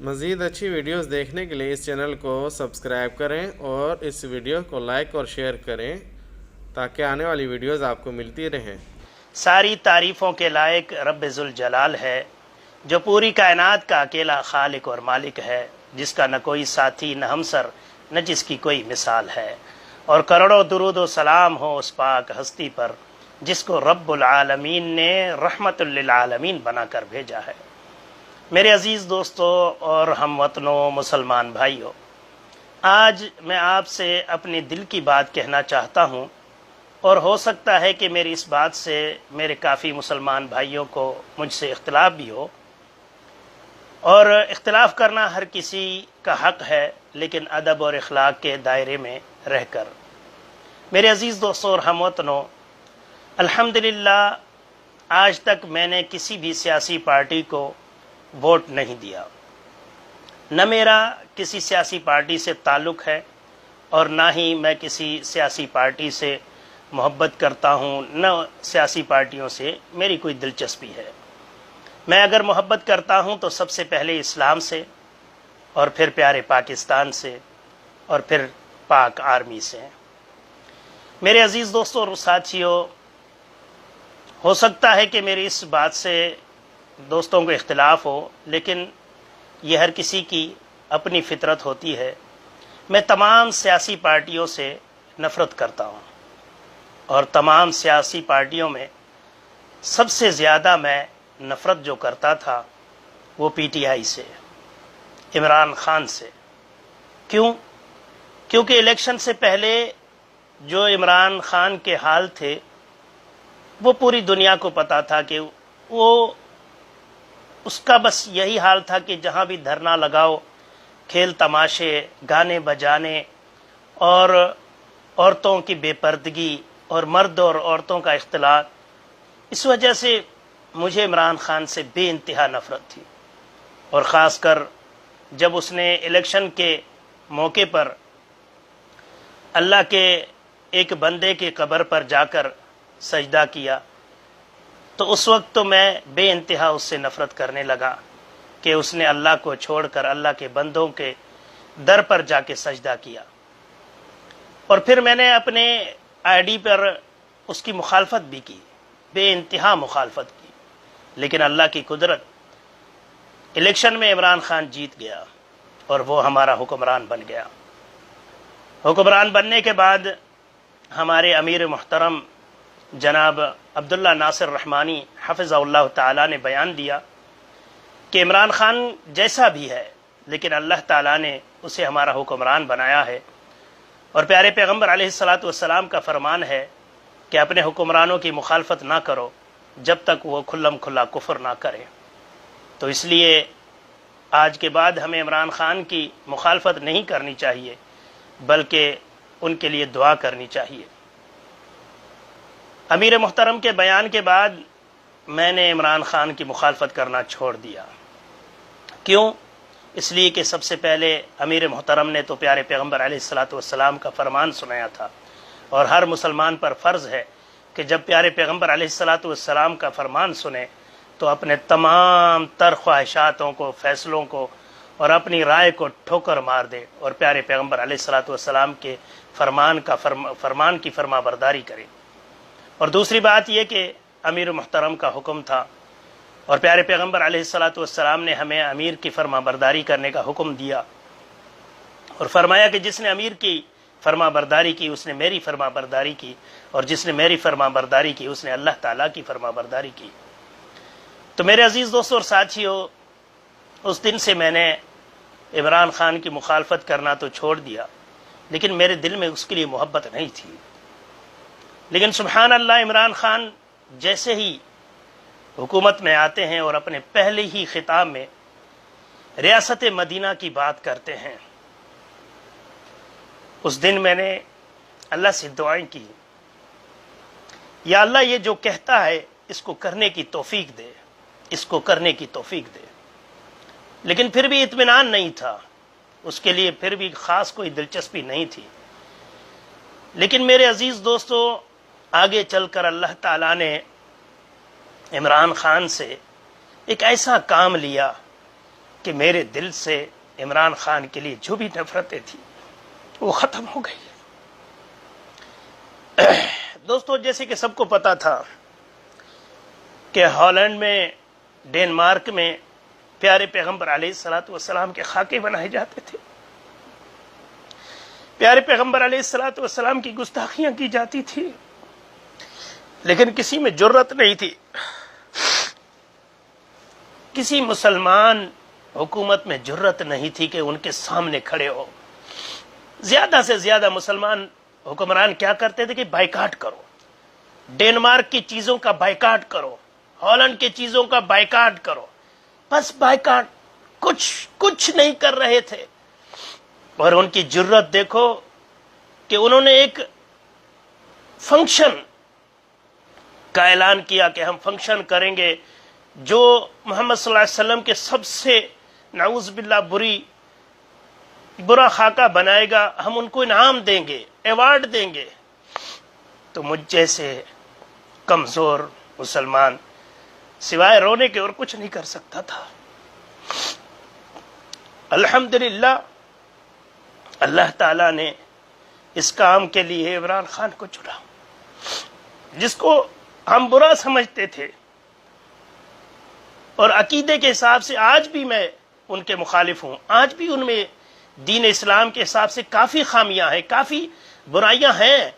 مزید اچھی ویڈیوز دیکھنے کے لیے اس چینل کو سبسکرائب کریں اور اس ویڈیو کو لائک اور شیئر کریں تاکہ آنے والی ویڈیوز آپ کو ملتی رہیں۔ ساری تعریفوں کے لائق رب ذوالجلال ہے جو پوری کائنات کا اکیلا خالق اور مالک ہے، جس کا نہ کوئی ساتھی نہ ہمسر نہ جس کی کوئی مثال ہے، اور کروڑوں درود و سلام ہو اس پاک ہستی پر جس کو رب العالمین نے رحمت للعالمین بنا کر بھیجا ہے۔ میرے عزیز دوستو اور ہم وطنوں مسلمان بھائیوں، آج میں آپ سے اپنے دل کی بات کہنا چاہتا ہوں، اور ہو سکتا ہے کہ میری اس بات سے میرے کافی مسلمان بھائیوں کو مجھ سے اختلاف بھی ہو، اور اختلاف کرنا ہر کسی کا حق ہے، لیکن ادب اور اخلاق کے دائرے میں رہ کر۔ میرے عزیز دوستوں اور ہم وطنوں، الحمدللہ آج تک میں نے کسی بھی سیاسی پارٹی کو ووٹ نہیں دیا، نہ میرا کسی سیاسی پارٹی سے تعلق ہے، اور نہ ہی میں کسی سیاسی پارٹی سے محبت کرتا ہوں، نہ سیاسی پارٹیوں سے میری کوئی دلچسپی ہے۔ میں اگر محبت کرتا ہوں تو سب سے پہلے اسلام سے، اور پھر پیارے پاکستان سے، اور پھر پاک آرمی سے۔ میرے عزیز دوستوں اور ساتھیوں، ہو سکتا ہے کہ میری اس بات سے دوستوں کو اختلاف ہو، لیکن یہ ہر کسی کی اپنی فطرت ہوتی ہے۔ میں تمام سیاسی پارٹیوں سے نفرت کرتا ہوں، اور تمام سیاسی پارٹیوں میں سب سے زیادہ میں نفرت جو کرتا تھا وہ پی ٹی آئی سے، عمران خان سے۔ کیوں؟ کیونکہ الیکشن سے پہلے جو عمران خان کے حال تھے وہ پوری دنیا کو پتا تھا کہ وہ اس کا بس یہی حال تھا کہ جہاں بھی دھرنا لگاؤ، کھیل تماشے، گانے بجانے، اور عورتوں کی بے پردگی، اور مرد اور عورتوں کا اختلاط۔ اس وجہ سے مجھے عمران خان سے بے انتہا نفرت تھی، اور خاص کر جب اس نے الیکشن کے موقع پر اللہ کے ایک بندے کی قبر پر جا کر سجدہ کیا، تو اس وقت تو میں بے انتہا اس سے نفرت کرنے لگا کہ اس نے اللہ کو چھوڑ کر اللہ کے بندوں کے در پر جا کے سجدہ کیا۔ اور پھر میں نے اپنے آئی ڈی پر اس کی مخالفت بھی کی، بے انتہا مخالفت کی، لیکن اللہ کی قدرت، الیکشن میں عمران خان جیت گیا اور وہ ہمارا حکمران بن گیا۔ حکمران بننے کے بعد ہمارے امیر محترم جناب عبداللہ ناصر رحمانی حفظہ اللہ تعالیٰ نے بیان دیا کہ عمران خان جیسا بھی ہے، لیکن اللہ تعالیٰ نے اسے ہمارا حکمران بنایا ہے، اور پیارے پیغمبر علیہ الصلاۃ والسلام کا فرمان ہے کہ اپنے حکمرانوں کی مخالفت نہ کرو جب تک وہ کھلم کھلا کفر نہ کرے۔ تو اس لیے آج کے بعد ہمیں عمران خان کی مخالفت نہیں کرنی چاہیے، بلکہ ان کے لیے دعا کرنی چاہیے۔ امیر محترم کے بیان کے بعد میں نے عمران خان کی مخالفت کرنا چھوڑ دیا۔ کیوں؟ اس لیے کہ سب سے پہلے امیر محترم نے تو پیارے پیغمبر علیہ الصلاۃ والسلام کا فرمان سنایا تھا، اور ہر مسلمان پر فرض ہے کہ جب پیارے پیغمبر علیہ الصلاۃ والسلام کا فرمان سنے تو اپنے تمام تر خواہشاتوں کو، فیصلوں کو، اور اپنی رائے کو ٹھوکر مار دے، اور پیارے پیغمبر علیہ الصلاۃ والسلام کے فرمان کی فرما برداری کرے۔ اور دوسری بات یہ کہ امیر محترم کا حکم تھا، اور پیارے پیغمبر علیہ الصلاۃ والسلام نے ہمیں امیر کی فرما برداری کرنے کا حکم دیا، اور فرمایا کہ جس نے امیر کی فرما برداری کی اس نے میری فرما برداری کی، اور جس نے میری فرما برداری کی اس نے اللہ تعالیٰ کی فرما برداری کی۔ تو میرے عزیز دوستوں اور ساتھیوں، اس دن سے میں نے عمران خان کی مخالفت کرنا تو چھوڑ دیا، لیکن میرے دل میں اس کے لیے محبت نہیں تھی۔ لیکن سبحان اللہ، عمران خان جیسے ہی حکومت میں آتے ہیں اور اپنے پہلے ہی خطاب میں ریاست مدینہ کی بات کرتے ہیں، اس دن میں نے اللہ سے دعائیں کی، یا اللہ یہ جو کہتا ہے اس کو کرنے کی توفیق دے، اس کو کرنے کی توفیق دے۔ لیکن پھر بھی اطمینان نہیں تھا، اس کے لیے پھر بھی خاص کوئی دلچسپی نہیں تھی۔ لیکن میرے عزیز دوستو، آگے چل کر اللہ تعالیٰ نے عمران خان سے ایک ایسا کام لیا کہ میرے دل سے عمران خان کے لیے جو بھی نفرتیں تھیں وہ ختم ہو گئی. دوستو، جیسے کہ سب کو پتا تھا کہ ہالینڈ میں، ڈینمارک میں پیارے پیغمبر علیہ الصلوۃ والسلام کے خاکے بنائے جاتے تھے. پیارے پیغمبر علیہ الصلوۃ والسلام کی گستاخیاں کی جاتی تھی، لیکن کسی میں جرت نہیں تھی. کسی مسلمان حکومت میں جرت نہیں تھی کہ ان کے سامنے کھڑے ہو. زیادہ سے زیادہ مسلمان حکمران کیا کرتے تھے کہ بائیکاٹ کرو، ڈینمارک کی چیزوں کا بائیکاٹ کرو، ہالینڈ کی چیزوں کا بائیکاٹ کرو. بس بائیکاٹ، کچھ نہیں کر رہے تھے. اور ان کی جرت دیکھو کہ انہوں نے ایک فنکشن کا اعلان کیا کہ ہم فنکشن کریں گے جو محمد صلی اللہ علیہ وسلم کے سب سے نعوذ باللہ برا خاکہ بنائے گا، ہم ان کو انعام دیں گے، ایوارڈ دیں گے. تو مجھ جیسے کمزور مسلمان سوائے رونے کے اور کچھ نہیں کر سکتا تھا. الحمدللہ اللہ تعالیٰ نے اس کام کے لیے عمران خان کو چنا، جس کو ہم برا سمجھتے تھے. اور عقیدے کے حساب سے آج بھی میں ان کے مخالف ہوں. آج بھی ان میں دین اسلام کے حساب سے کافی خامیاں ہیں، کافی برائیاں ہیں،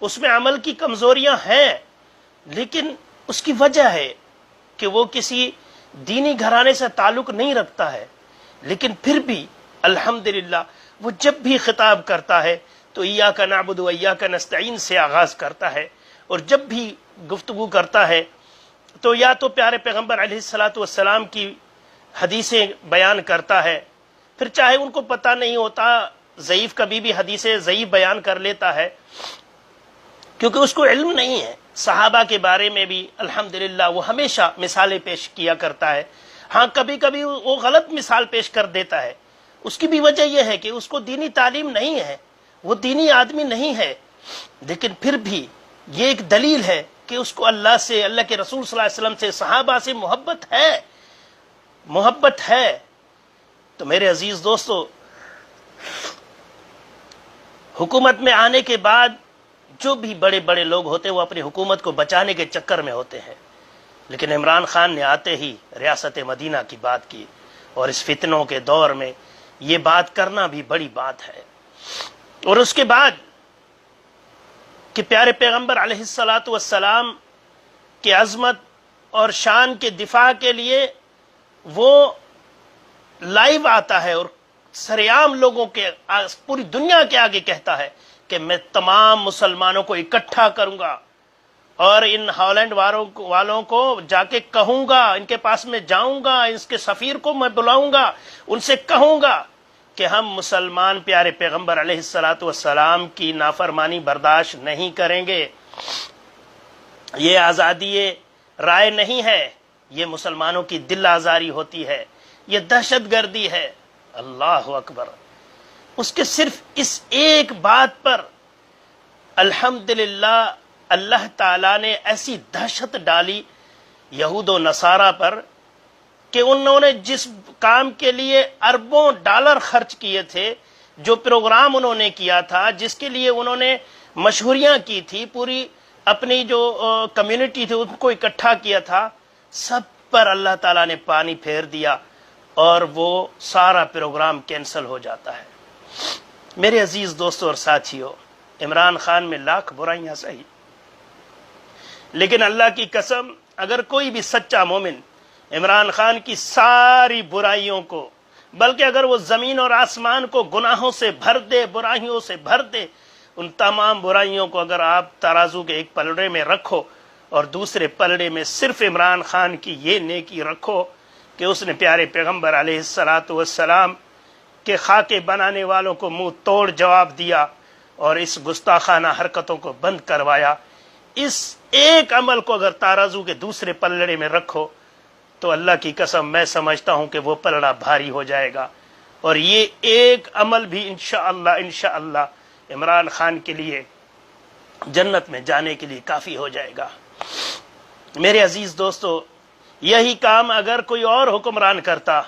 اس میں عمل کی کمزوریاں ہیں. لیکن اس کی وجہ ہے کہ وہ کسی دینی گھرانے سے تعلق نہیں رکھتا ہے. لیکن پھر بھی الحمدللہ وہ جب بھی خطاب کرتا ہے تو ایاک نعبد و ایاک نستعین سے آغاز کرتا ہے. اور جب بھی گفتگو کرتا ہے تو یا تو پیارے پیغمبر علیہ الصلوۃ والسلام کی حدیثیں بیان کرتا ہے، پھر چاہے ان کو پتہ نہیں ہوتا، ضعیف کبھی بھی حدیثیں ضعیف بیان کر لیتا ہے کیونکہ اس کو علم نہیں ہے. صحابہ کے بارے میں بھی الحمدللہ وہ ہمیشہ مثالیں پیش کیا کرتا ہے. ہاں کبھی کبھی وہ غلط مثال پیش کر دیتا ہے. اس کی بھی وجہ یہ ہے کہ اس کو دینی تعلیم نہیں ہے، وہ دینی آدمی نہیں ہے. لیکن پھر بھی یہ ایک دلیل ہے کہ اس کو اللہ سے، اللہ کے رسول صلی اللہ علیہ وسلم سے، صحابہ سے محبت ہے. تو میرے عزیز دوستو، حکومت میں آنے کے بعد جو بھی بڑے بڑے لوگ ہوتے ہیں وہ اپنی حکومت کو بچانے کے چکر میں ہوتے ہیں. لیکن عمران خان نے آتے ہی ریاست مدینہ کی بات کی، اور اس فتنوں کے دور میں یہ بات کرنا بھی بڑی بات ہے. اور اس کے بعد کہ پیارے پیغمبر علیہ الصلوۃ والسلام کی عظمت اور شان کے دفاع کے لیے وہ لائیو آتا ہے اور سریعام لوگوں کے، پوری دنیا کے آگے کہتا ہے کہ میں تمام مسلمانوں کو اکٹھا کروں گا اور ان ہالینڈ والوں کو جا کے کہوں گا، ان کے پاس میں جاؤں گا، اس کے سفیر کو میں بلاؤں گا، ان سے کہوں گا کہ ہم مسلمان پیارے پیغمبر علیہ الصلوۃ والسلام کی نافرمانی برداشت نہیں کریں گے. یہ آزادی رائے نہیں ہے، یہ مسلمانوں کی دل آزاری ہوتی ہے، یہ دہشت گردی ہے. اللہ اکبر. اس کے صرف اس ایک بات پر الحمدللہ اللہ تعالیٰ نے ایسی دہشت ڈالی یہود و نصارہ پر کہ انہوں نے جس کام کے لیے اربوں ڈالر خرچ کیے تھے، جو پروگرام انہوں نے کیا تھا، جس کے لیے انہوں نے مشہوریاں کی تھی، پوری اپنی جو کمیونٹی تھی ان کو اکٹھا کیا تھا، سب پر اللہ تعالیٰ نے پانی پھیر دیا اور وہ سارا پروگرام کینسل ہو جاتا ہے. میرے عزیز دوستوں اور ساتھیوں، عمران خان میں لاکھ برائیاں صحیح، لیکن اللہ کی قسم اگر کوئی بھی سچا مومن عمران خان کی ساری برائیوں کو، بلکہ اگر وہ زمین اور آسمان کو گناہوں سے بھر دے، برائیوں سے بھر دے، ان تمام برائیوں کو اگر آپ ترازو کے ایک پلڑے میں رکھو اور دوسرے پلڑے میں صرف عمران خان کی یہ نیکی رکھو کہ اس نے پیارے پیغمبر علیہ الصلوۃ والسلام کے خاکے بنانے والوں کو منہ توڑ جواب دیا اور اس گستاخانہ حرکتوں کو بند کروایا، اس ایک عمل کو اگر ترازو کے دوسرے پلڑے میں رکھو تو اللہ کی قسم میں سمجھتا ہوں کہ وہ پلڑا بھاری ہو جائے گا. اور یہ ایک عمل بھی انشاءاللہ عمران خان کے لیے جنت میں جانے کے لیے کافی ہو جائے گا. میرے عزیز دوستو، یہی کام اگر کوئی اور حکمران کرتا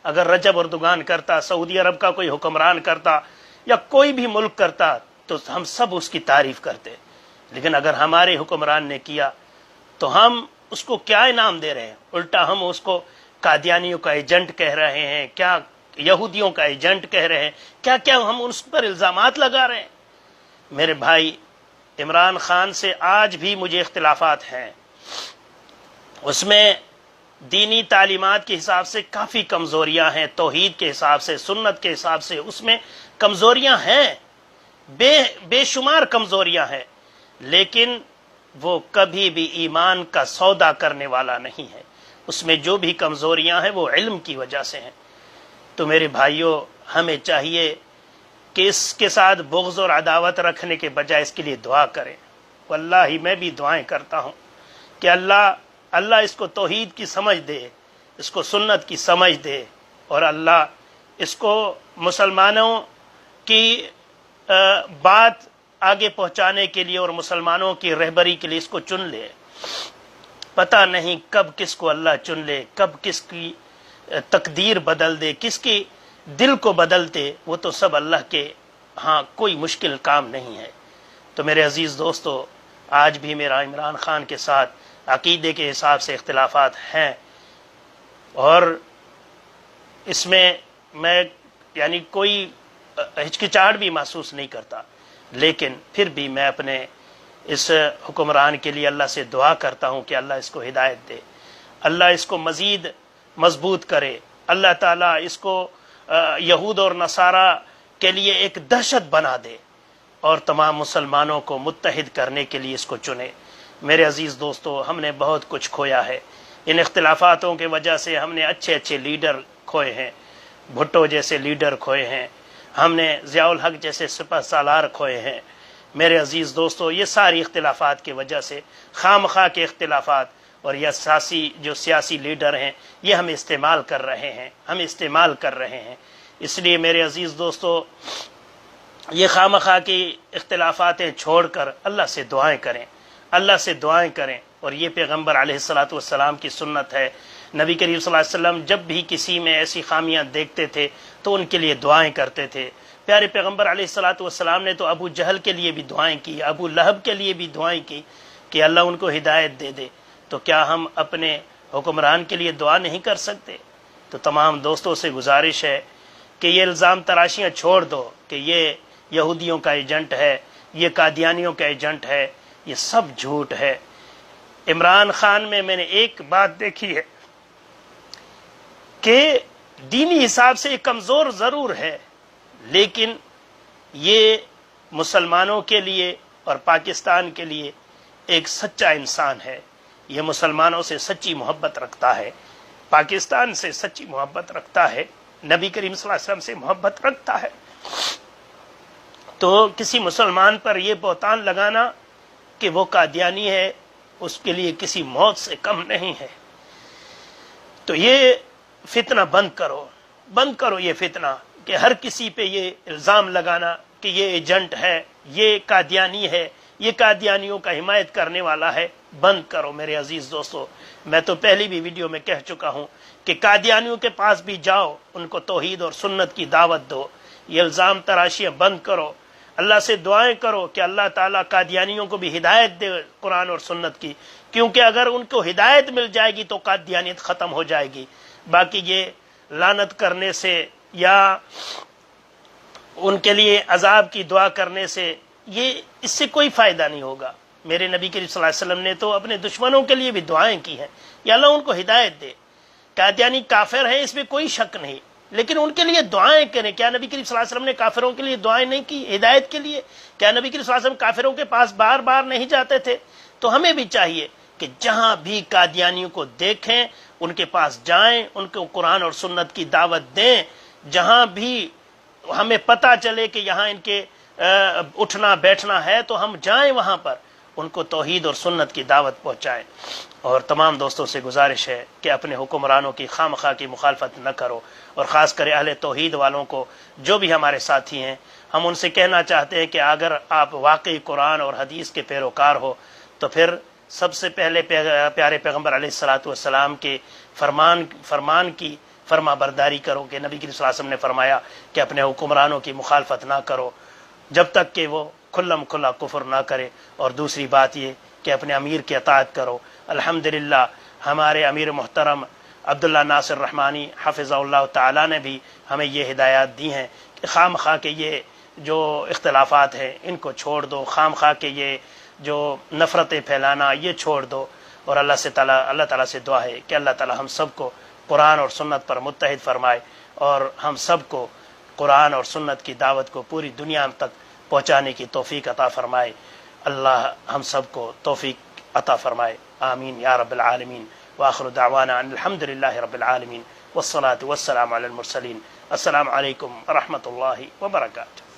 اگر رجب اردوغان کرتا، سعودی عرب کا کوئی حکمران کرتا یا کوئی بھی ملک کرتا تو ہم سب اس کی تعریف کرتے، لیکن اگر ہمارے حکمران نے کیا تو ہم اس کو کیا انعام دے رہے ہیں؟ الٹا ہم اس کو قادیانیوں کا ایجنٹ کہہ رہے ہیں، کیا یہودیوں کا ایجنٹ کہہ رہے ہیں، کیا کیا ہم اس پر الزامات لگا رہے ہیں۔ میرے بھائی، عمران خان سے آج بھی مجھے اختلافات ہیں، اس میں دینی تعلیمات کے حساب سے کافی کمزوریاں ہیں، توحید کے حساب سے، سنت کے حساب سے اس میں کمزوریاں ہیں، بے شمار کمزوریاں ہیں، لیکن وہ کبھی بھی ایمان کا سودا کرنے والا نہیں ہے۔ اس میں جو بھی کمزوریاں ہیں وہ علم کی وجہ سے ہیں۔ تو میرے بھائیوں، ہمیں چاہیے کہ اس کے ساتھ بغض اور عداوت رکھنے کے بجائے اس کے لیے دعا کریں۔ واللہ میں بھی دعائیں کرتا ہوں کہ اللہ اس کو توحید کی سمجھ دے، اس کو سنت کی سمجھ دے، اور اللہ اس کو مسلمانوں کی بات آگے پہنچانے کے لیے اور مسلمانوں کی رہبری کے لیے اس کو چن لے۔ پتہ نہیں کب کس کو اللہ چن لے، کب کس کی تقدیر بدل دے، کس کی دل کو بدلتے، وہ تو سب اللہ کے ہاں کوئی مشکل کام نہیں ہے۔ تو میرے عزیز دوستو، آج بھی میرا عمران خان کے ساتھ عقیدے کے حساب سے اختلافات ہیں، اور اس میں میں کوئی ہچکچاہٹ بھی محسوس نہیں کرتا، لیکن پھر بھی میں اپنے اس حکمران کے لیے اللہ سے دعا کرتا ہوں کہ اللہ اس کو ہدایت دے، اللہ اس کو مزید مضبوط کرے، اللہ تعالیٰ اس کو یہود اور نصارہ کے لیے ایک دہشت بنا دے، اور تمام مسلمانوں کو متحد کرنے کے لیے اس کو چنے۔ میرے عزیز دوستو، ہم نے بہت کچھ کھویا ہے، ان اختلافاتوں کی وجہ سے ہم نے اچھے اچھے لیڈر کھوئے ہیں، بھٹو جیسے لیڈر کھوئے ہیں، ہم نے ضیاء الحق جیسے سپہ سالار کھوئے ہیں۔ میرے عزیز دوستو، یہ ساری اختلافات کی وجہ سے، خام خواہ کے اختلافات، اور یہ سیاسی لیڈر ہیں، یہ ہم استعمال کر رہے ہیں۔ اس لیے میرے عزیز دوستو، یہ خام خواہ کی اختلافاتیں چھوڑ کر اللہ سے دعائیں کریں، اور یہ پیغمبر علیہ الصلوۃ والسلام کی سنت ہے۔ نبی کریم صلی اللہ علیہ وسلم جب بھی کسی میں ایسی خامیاں دیکھتے تھے تو ان کے لیے دعائیں کرتے تھے۔ پیارے پیغمبر علیہ الصلوۃ والسلام نے تو ابو جہل کے لیے بھی دعائیں کی، ابو لہب کے لیے بھی دعائیں کی کہ اللہ ان کو ہدایت دے دے۔ تو کیا ہم اپنے حکمران کے لیے دعا نہیں کر سکتے؟ تو تمام دوستوں سے گزارش ہے کہ یہ الزام تراشیاں چھوڑ دو کہ یہ یہودیوں کا ایجنٹ ہے، یہ قادیانیوں کا ایجنٹ ہے، یہ سب جھوٹ ہے۔ عمران خان میں نے ایک بات دیکھی ہے کہ دینی حساب سے کمزور ضرور ہے، لیکن یہ مسلمانوں کے لیے اور پاکستان کے لیے ایک سچا انسان ہے۔ یہ مسلمانوں سے سچی محبت رکھتا ہے، پاکستان سے سچی محبت رکھتا ہے، نبی کریم صلی اللہ علیہ وسلم سے محبت رکھتا ہے۔ تو کسی مسلمان پر یہ بہتان لگانا کہ وہ قادیانی ہے، اس کے لیے کسی موت سے کم نہیں ہے۔ تو یہ فتنہ بند کرو یہ فتنہ کہ ہر کسی پہ یہ الزام لگانا کہ یہ ایجنٹ ہے، یہ قادیانی ہے، یہ قادیانیوں کا حمایت کرنے والا ہے، بند کرو میرے عزیز دوستو۔ میں تو پہلی بھی ویڈیو میں کہہ چکا ہوں کہ قادیانیوں کے پاس بھی جاؤ، ان کو توحید اور سنت کی دعوت دو، یہ الزام تراشیاں بند کرو، اللہ سے دعائیں کرو کہ اللہ تعالیٰ قادیانیوں کو بھی ہدایت دے قرآن اور سنت کی، کیونکہ اگر ان کو ہدایت مل جائے گی تو قادیانیت ختم ہو جائے گی۔ باقی یہ لعنت کرنے سے یا ان کے لیے عذاب کی دعا کرنے سے اس سے کوئی فائدہ نہیں ہوگا۔ میرے نبی کریم صلی اللہ علیہ وسلم نے تو اپنے دشمنوں کے لیے بھی دعائیں کی ہیں، یا اللہ ان کو ہدایت دے۔ قادیانی کافر ہیں، اس میں کوئی شک نہیں، لیکن ان کے لیے دعائیں کریں۔ کیا نبی کریم صلی اللہ علیہ وسلم نے کافروں کے لیے دعائیں نہیں کی ہدایت کے لیے؟ کیا نبی کریم صلی اللہ علیہ وسلم کافروں کے پاس بار بار نہیں جاتے تھے؟ تو ہمیں بھی چاہیے کہ جہاں بھی قادیانیوں کو دیکھیں ان کے پاس جائیں، ان کو قرآن اور سنت کی دعوت دیں۔ جہاں بھی ہمیں پتہ چلے کہ یہاں ان کے اٹھنا بیٹھنا ہے تو ہم جائیں وہاں پر، ان کو توحید اور سنت کی دعوت پہنچائیں۔ اور تمام دوستوں سے گزارش ہے کہ اپنے حکمرانوں کی خام خواہ کی مخالفت نہ کرو، اور خاص کر اہل توحید والوں کو جو بھی ہمارے ساتھی ہیں، ہم ان سے کہنا چاہتے ہیں کہ اگر آپ واقعی قرآن اور حدیث کے پیروکار ہو تو پھر سب سے پہلے پیارے پیغمبر علیہ الصلوۃ والسلام کے فرما برداری کرو کہ نبی کریم صلی اللہ علیہ وسلم نے فرمایا کہ اپنے حکمرانوں کی مخالفت نہ کرو جب تک کہ وہ کھلم کھلا کفر نہ کرے، اور دوسری بات یہ کہ اپنے امیر کی اطاعت کرو۔ الحمدللہ ہمارے امیر محترم عبداللہ ناصر رحمانی حفظہ اللہ تعالیٰ نے بھی ہمیں یہ ہدایات دی ہیں کہ خام خواہ کے یہ جو اختلافات ہیں ان کو چھوڑ دو، خام خواہ کے یہ جو نفرتیں پھیلانا یہ چھوڑ دو، اور اللہ تعالیٰ سے دعا ہے کہ اللہ تعالیٰ ہم سب کو قرآن اور سنت پر متحد فرمائے، اور ہم سب کو قرآن اور سنت کی دعوت کو پوری دنیا تک پہنچانے کی توفیق عطا فرمائے۔ اللہ ہم سب کو توفیق عطا فرمائے، آمین یا رب العالمین۔ وآخر دعوانا ان الحمد للہ رب العالمین، والصلاة والسلام علی المرسلین۔ السلام علیکم ورحمۃ اللہ وبرکاتہ۔